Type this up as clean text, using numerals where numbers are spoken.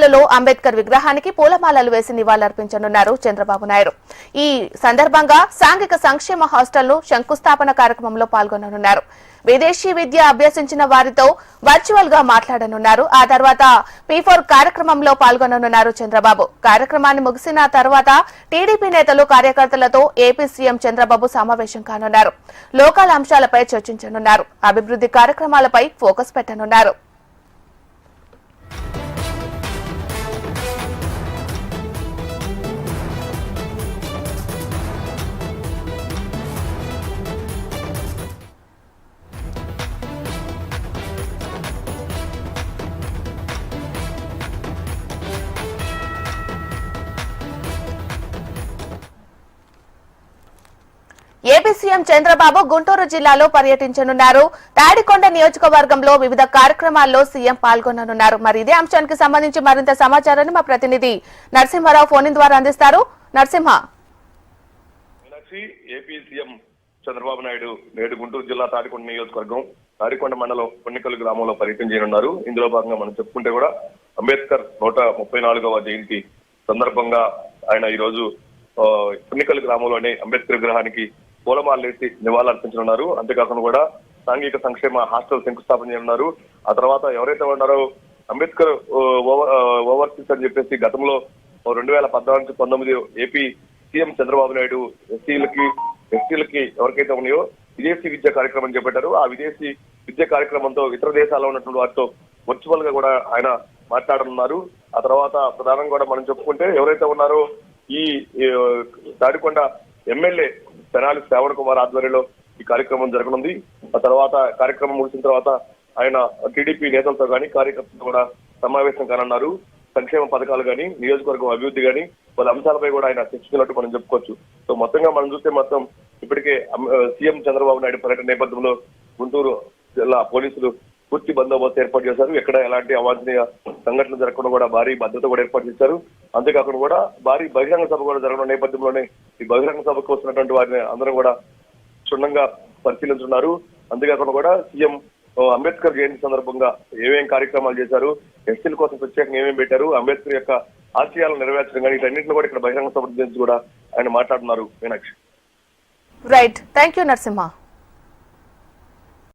లో అంబేద్కర్ విగ్రహానికి పూలమాలలు వేసి నివాళులర్పించనున్నారు చంద్రబాబు నాయుడు. ఈ సందర్భంగా సాంఘిక సంక్షేమ హాస్టల్ను శంకుస్థాపన కార్యక్రమంలో పాల్గొననున్నారు. విదేశీ విద్య అభ్యసించిన వారితో వర్చువల్ గా మాట్లాడనున్నారు. ఆ తర్వాత P4 కార్యక్రమంలో పాల్గొననున్నారు చంద్రబాబు. కార్యక్రమాన్ని ముగిసిన తర్వాత టీడీపీ నేతలు కార్యకర్తలతో ఏపీ సీఎం చంద్రబాబు సమావేశం కానున్నారు. లోకల్ అంశాలపై చర్చించనున్నారు. అభివృద్ధి కార్యక్రమాలపై ఫోకస్ పెట్టనున్నారు. ఏపీ సీఎం చంద్రబాబు గుంటూరు జిల్లాలో పర్యటించనున్నారు. తాడికొండ నియోజకవర్గంలో వివిధ కార్యక్రమాల్లో సీఎం పాల్గొననున్నారు. మరి ఇదే అంశానికి సంబంధించి మరింత సమాచారాన్ని మా ప్రతినిధి నరసింహారావు ఫోన్ ద్వారా అందిస్తారు. నరసింహ, ఏపీ సీఎం చంద్రబాబు నాయుడు నేడు గుంటూరు జిల్లా తాడికొండ నియోజకవర్గం తాడికొండ మండలం పొన్నికల్ గ్రామంలో పర్యటించనున్నారు. ఇందులో భాగంగా మనం చెప్పుకుంటే కూడా అంబేద్కర్ 134వ జయంతి సందర్భంగా ఆయన ఈ రోజు పొన్నికల్ గ్రామంలోని అంబేద్కర్ విగ్రహానికి పూలమాలలేసి నివాళులర్పించనున్నారు. అంతేకాకుండా కూడా సాంఘిక సంక్షేమ హాస్టల్ శంకుస్థాపన చేయనున్నారు. ఆ తర్వాత ఎవరైతే ఉన్నారో అంబేద్కర్ ఓవర్సీస్ అని చెప్పేసి గతంలో 2014-19 ఏపీ సీఎం చంద్రబాబు నాయుడు ఎస్టీలకి ఎవరికైతే ఉన్నాయో విదేశీ విద్య కార్యక్రమం చేపట్టారు. ఆ విదేశీ విద్య కార్యక్రమంతో ఇతర దేశాల్లో ఉన్నటువంటి వారితో వర్చువల్ గా కూడా ఆయన మాట్లాడనున్నారు. ఆ తర్వాత ప్రధానంగా కూడా మనం చెప్పుకుంటే ఎవరైతే ఉన్నారో ఈ తాడికొండ ఎమ్మెల్యే తెనాలి శ్రావణ్ కుమార్ ఆధ్వర్యంలో ఈ కార్యక్రమం జరగనుంది. ఆ తర్వాత కార్యక్రమం ముగిసిన తర్వాత ఆయన టీడీపీ నేతలతో కానీ కార్యకర్తలతో కూడా సమావేశం కానున్నారు. సంక్షేమ పథకాలు కానీ నియోజకవర్గం అభివృద్ధి కానీ పలు అంశాలపై కూడా ఆయన చర్చించినట్టు మనం చెప్పుకోవచ్చు. సో మొత్తంగా మనం చూస్తే మొత్తం ఇప్పటికే సీఎం చంద్రబాబు నాయుడు పర్యటన నేపథ్యంలో గుంటూరు జిల్లా పోలీసులు పూర్తి బందోబస్తు ఏర్పాటు చేశారు. ఎక్కడ ఎలాంటి అవాంఛనీయ సంఘటనలు జరగకుండా కూడా భారీ భద్రత కూడా ఏర్పాటు చేశారు. అంతేకాకుండా కూడా భారీ బహిరంగ సభ కూడా జరగడం నేపథ్యంలోనే ఈ బహిరంగ సభకు వస్తున్నటువంటి వారిని అందరూ కూడా క్షుణ్ణంగా పరిశీలించున్నారు. అంతేకాకుండా కూడా సీఎం అంబేద్కర్ జయంతి సందర్భంగా ఏమేం కార్యక్రమాలు చేశారు, ఎస్టీల కోసం ప్రత్యేకంగా ఏమేమి పెట్టారు, అంబేద్కర్ యొక్క ఆశయాలను నెరవేర్చడం కానీ వీటన్నింటిని కూడా ఇక్కడ బహిరంగ సభ గురించి కూడా ఆయన మాట్లాడుతున్నారు. Meenakshi. Right, thank you Narasimha.